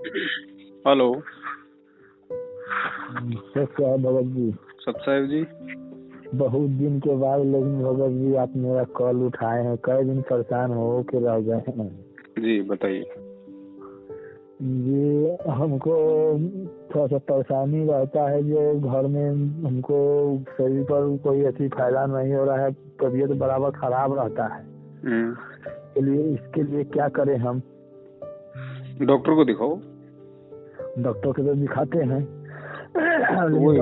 Hello. कैसे है भगत जी? सतसाहिब जी। बहुत दिन के बाद लेकिन भगत जी आप मेरा कॉल उठाए हैं। कई दिन परेशान हो के रह गए हैं जी बताइए। जी। हमको थोड़ा सा परेशानी रहता है जो घर में हमको शरीर पर कोई ऐसी फायदा नहीं हो रहा है। तबीयत बराबर खराब रहता है। इसके लिए क्या करें हम? डॉक्टर को दिखाओ। डॉक्टर के तो दिखाते हैं वही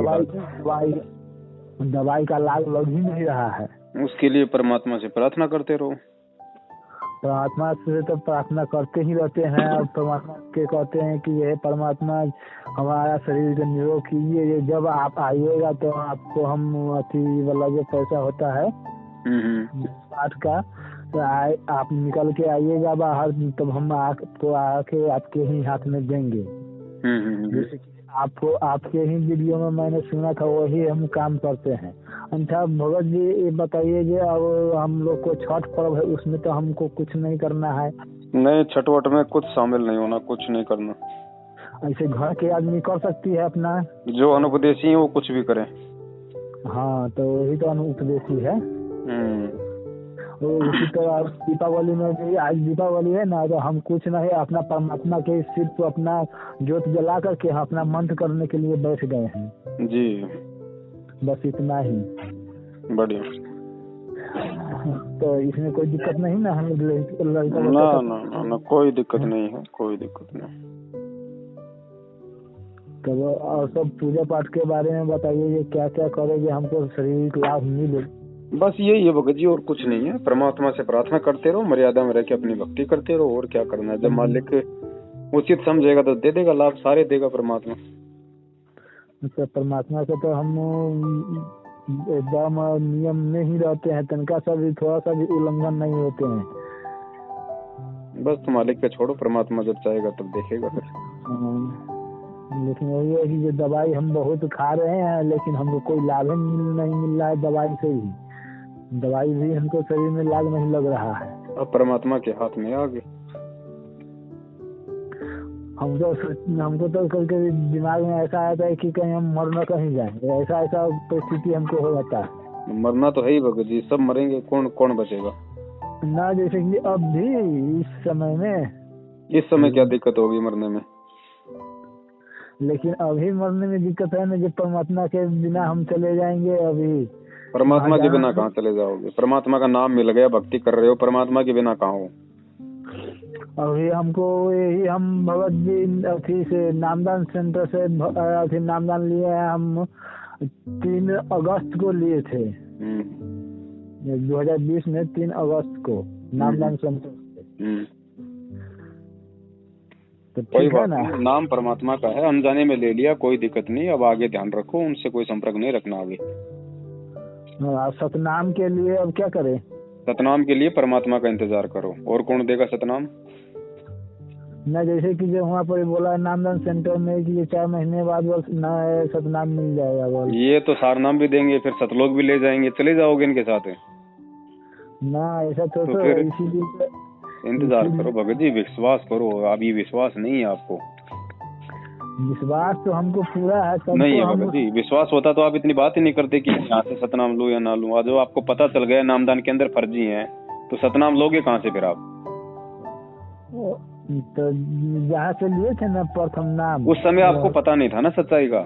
लेकिन दवाई का लाभ लग ही नहीं रहा है। उसके लिए परमात्मा से प्रार्थना करते रहो। परमात्मा से तो प्रार्थना करते ही रहते हैं। और परमात्मा के कहते हैं कि यह परमात्मा हमारा शरीर को निरोग कीजिए। जब आप आइएगा तो आपको हम अति वाला जो पैसा होता है पाठ का, तो आप निकल के आइएगा बाहर, तब हम आपको आके आपके ही हाथ में देंगे। जैसे कि आपको आपके ही वीडियो में मैंने सुना था, वही हम काम करते हैं। अच्छा भगत जी ये बताइए कि अब हम लोग को छठ पर्व है, उसमें तो हमको कुछ नहीं करना है। नहीं, छठ वट में कुछ शामिल नहीं होना, कुछ नहीं करना। ऐसे घर के आदमी कर सकती है अपना, जो अनुपदेशी है वो कुछ भी करें। हाँ तो वही तो अनुपदेशी है। उसी तरह दीपावली में भी, आज दीपावली है ना, तो हम कुछ नहीं, अपना परमात्मा के सिर्फ अपना ज्योत जला करके अपना मंत्र करने के लिए बैठ गए हैं जी। बस इतना ही। बढ़िया। तो इसमें कोई दिक्कत नहीं ना? हम ना, कोई दिक्कत नहीं है, कोई दिक्कत नहीं। तो और सब पूजा पाठ के बारे में बताइए, ये क्या क्या करेंगे हमको शरीर को लाभ मिले? बस यही है भगत जी, और कुछ नहीं है। परमात्मा से प्रार्थना करते रहो, मर्यादा में रह के अपनी भक्ति करते रहो, और क्या करना है। जब मालिक उचित समझेगा तो दे देगा लाभ, सारे देगा परमात्मा। तो परमात्मा से तो हम एकदम नियम में ही रहते हैं, तनका सा भी थोड़ा सा भी उल्लंघन नहीं होते हैं। बस तुम मालिक पे छोड़ो, परमात्मा जब चाहेगा तब देखेगा फिर। लेकिन वही है कि जो दवाई हम बहुत खा रहे हैं, लेकिन हमको कोई लाभ नहीं मिल रहा है दवाई से ही। दवाई भी हमको शरीर में लाभ नहीं लग रहा है। अब परमात्मा के हाथ में आगे। हमको तो कभी दिमाग में ऐसा आता है कि कहीं हम मर न कहीं जाए, ऐसा परिस्थिति हमको हो जाता है। मरना तो है ही भगत जी, सब मरेंगे, कौन बचेगा ना। जैसे कि अब भी इस समय क्या दिक्कत होगी मरने में? लेकिन अभी मरने में दिक्कत है ना, जब परमात्मा के बिना हम चले जाएंगे। अभी परमात्मा के बिना कहाँ चले जाओगे? परमात्मा का नाम मिल गया, भक्ति कर रहे हो, परमात्मा के बिना कहाँ हो? अभी हमको यही, हम भगत जी अथी से नामदान सेंटर से अथी नामदान लिए हैं। हम 3 अगस्त को लिए थे, 2020 में 3 अगस्त को नामदान सेंटर से। तो कोई बात नहीं, नाम परमात्मा का है, अनजाने में ले लिया, कोई दिक्कत नहीं। अब आगे ध्यान रखो, उनसे कोई संपर्क नहीं रखना आगे। सतनाम के लिए अब क्या करें? सतनाम के लिए परमात्मा का इंतजार करो, और कौन देगा सतनाम? न जैसे कि जो वहाँ पर बोला नामदान सेंटर में कि ये 4 महीने बाद बस सतनाम मिल जाएगा। बोल ये तो सारनाम भी देंगे, फिर सतलोक भी ले जाएंगे, चले जाओगे इनके साथ? ना ऐसा तो फिर इसीलिए इंतजार करो भगत जी, विश्वास करो। अभी विश्वास नहीं है आपको? विश्वास तो हमको पूरा है। नहीं है भगत जी, विश्वास होता तो आप इतनी बात ही नहीं करते कि यहाँ से सतनाम लूं या ना लूं। आज आपको पता चल गया नामदान के अंदर फर्जी है, तो सतनाम लोगे कहाँ से फिर आप? तो जहाँ से लिए थे ना प्रथम नाम, उस समय आपको पता नहीं था ना सच्चाई का।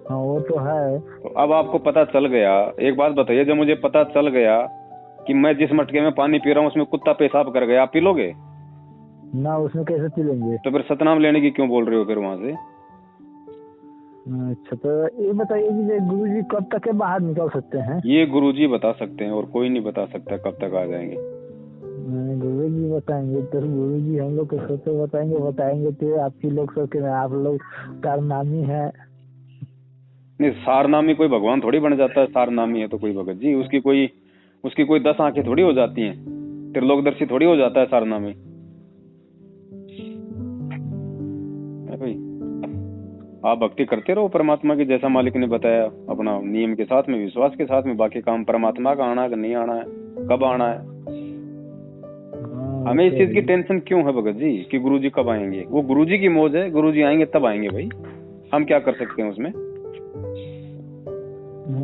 हाँ वो तो है। तो अब आपको पता चल गया। एक बात बताइए, जब मुझे पता चल गया कि मैं जिस मटके में पानी पी रहा हूँ उसमें कुत्ता पेशाब कर गया, आप पी लोगे? ना, उसमें कैसे पी लेंगे? तो फिर सतनाम लेने की क्यों बोल रहे हो फिर वहाँ से? अच्छा तो ये बताइए कि गुरुजी कब तक के बाहर निकल सकते हैं? ये गुरुजी बता सकते हैं, और कोई नहीं बता सकता कब तक आ जाएंगे। गुरुजी बताएंगे तो गुरुजी हम लोग को तो बताएंगे तो आपकी लोग सबके, आप लोग सारनामी है। नहीं, सारनामी कोई भगवान थोड़ी बन जाता है। सारनामी है तो कोई भगत जी, उसकी कोई 10 आंखें थोड़ी हो जाती हैं, त्रिलोकदर्शी थोड़ी हो जाता है सारनामी। भाई आप भक्ति करते रहो परमात्मा की, जैसा मालिक ने बताया, अपना नियम के साथ में, विश्वास के साथ में। बाकी काम परमात्मा का आना है कि नहीं आना है, कब आना है। हमें इस चीज की टेंशन क्यों है भगत जी कि गुरुजी कब आएंगे? वो गुरुजी की मौज है, गुरुजी आएंगे तब आएंगे भाई, हम क्या कर सकते हैं उसमें?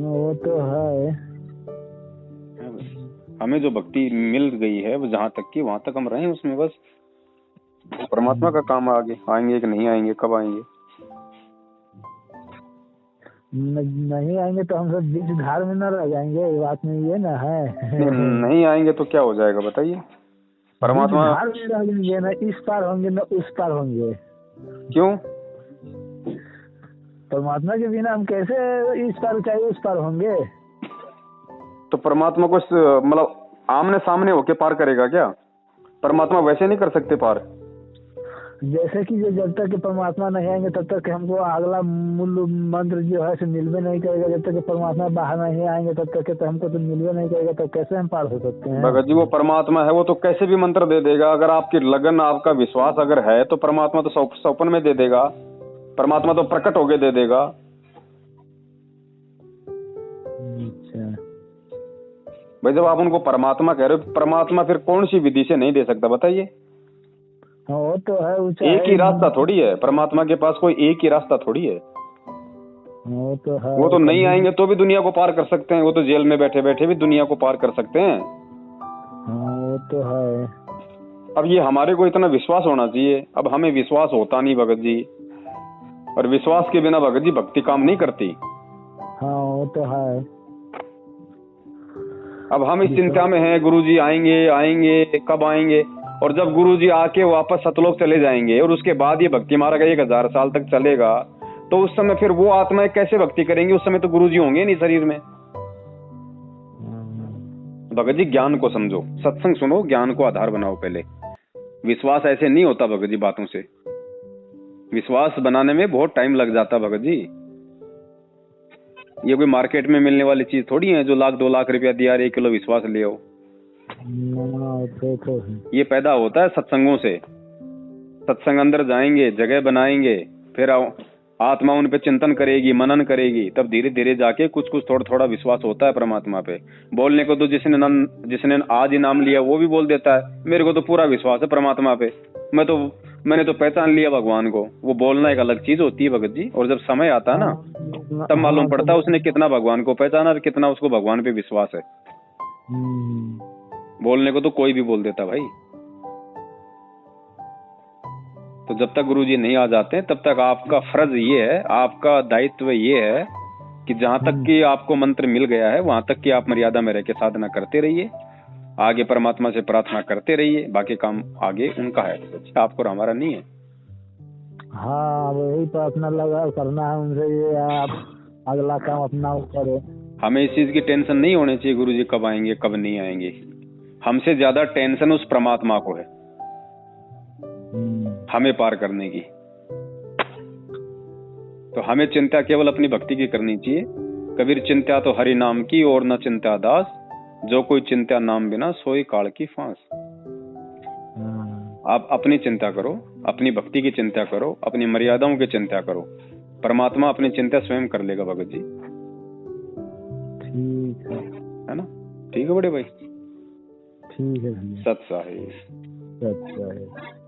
वो तो है। हमें जो भक्ति मिल गई है वो जहाँ तक की वहां तक हम रहे उसमें, बस परमात्मा का काम है आगे आएंगे कि नहीं आएंगे, कब आएंगे। नहीं आएंगे तो हम सब बीच धार में न रह जाएंगे, ये बात में ये ना है। नहीं आएंगे तो क्या हो जाएगा बताइए? परमात्मा धार में रह जाएंगे, ना इस पार होंगे न उस पार होंगे। क्यों? परमात्मा के बिना हम कैसे इस पार चाहे उस पार होंगे? तो परमात्मा को मतलब आमने सामने होके पार करेगा क्या? परमात्मा वैसे नहीं कर सकते पार। जैसे कि जब तक परमात्मा नहीं आएंगे तब तक हमको अगला मूल मंत्र जो है मिलवे नहीं करेगा। जब तक परमात्मा बाहर नहीं आएंगे तब तक तो हमको तो मिलवे नहीं करेगा, तो कैसे हम पार हो सकते हैं? भगत जी वो परमात्मा है, वो तो कैसे भी मंत्र दे देगा। अगर आपकी लगन आपका विश्वास अगर है तो परमात्मा तो सौपन में दे देगा, परमात्मा तो प्रकट होके दे देगा। अच्छा भाई जब आप उनको परमात्मा कह रहे हो, परमात्मा फिर कौन सी विधि से नहीं दे सकता बताइए? वो तो है, एक ही रास्ता थोड़ी है, परमात्मा के पास कोई एक ही रास्ता थोड़ी है। वो तो है। वो तो नहीं आएंगे तो भी दुनिया को पार कर सकते हैं, वो तो जेल में बैठे बैठे भी दुनिया को पार कर सकते हैं। वो तो है। अब ये हमारे को इतना विश्वास होना चाहिए, अब हमें विश्वास होता नहीं भगत जी, और विश्वास के बिना भगत जी भक्ति काम नहीं करती। हाँ वो तो है। अब हम इस चिंता में हैं गुरुजी आएंगे आएंगे कब आएंगे, और जब गुरुजी आके वापस सतलोक चले जाएंगे और उसके बाद ये भक्ति मार्ग 1000 साल तक चलेगा, तो उस समय फिर वो आत्माएं कैसे भक्ति करेंगी? उस समय तो गुरुजी होंगे नहीं शरीर में। भगत जी ज्ञान को समझो, सत्संग सुनो, ज्ञान को आधार बनाओ पहले। विश्वास ऐसे नहीं होता भगत जी बातों से, विश्वास बनाने में बहुत टाइम लग जाता भगत जी। ये कोई मार्केट में मिलने वाली चीज थोड़ी है जो 1 लाख 2 लाख रुपया दिया 1 किलो विश्वास ले आओ। ये पैदा होता है सत्संगों से। सत्संग अंदर जाएंगे, जगह बनाएंगे, फिर आत्मा उन पे चिंतन करेगी, मनन करेगी, तब धीरे धीरे जाके कुछ कुछ थोड़ा थोड़ा विश्वास होता है परमात्मा पे। बोलने को तो जिसने आज ही नाम लिया वो भी बोल देता है मेरे को तो पूरा विश्वास है परमात्मा पे, मैंने तो पहचान लिया भगवान को। वो बोलना एक अलग चीज होती है भगत जी, और जब समय आता है ना तब मालूम पड़ता है उसने कितना भगवान को पहचाना और कितना उसको भगवान पे विश्वास है। बोलने को तो कोई भी बोल देता भाई। तो जब तक गुरुजी नहीं आ जाते तब तक आपका फर्ज ये है, आपका दायित्व ये है कि जहां तक कि आपको मंत्र मिल गया है वहां तक कि आप मर्यादा में रह के साधना करते रहिए, आगे परमात्मा से प्रार्थना करते रहिए, बाकी काम आगे उनका है, आपको हमारा नहीं है। हाँ वही प्रार्थना लगा करना है उनसे, ये आप अगला काम अपना करो। हमें इस चीज की टेंशन नहीं होनी चाहिए गुरुजी कब आएंगे कब नहीं आएंगे। हमसे ज्यादा टेंशन उस परमात्मा को है हमें पार करने की। तो हमें चिंता केवल अपनी भक्ति की करनी चाहिए। कबीर चिंता तो हरि नाम की और न चिंता दास, जो कोई चिंता नाम बिना सोई काल की फांस। आप अपनी चिंता करो, अपनी भक्ति की चिंता करो, अपनी मर्यादाओं की चिंता करो, परमात्मा अपनी चिंता स्वयं कर लेगा भगत जी। ठीक है ना? ठीक है बड़े भाई, ठीक है। सत साहिब। सत साहिब।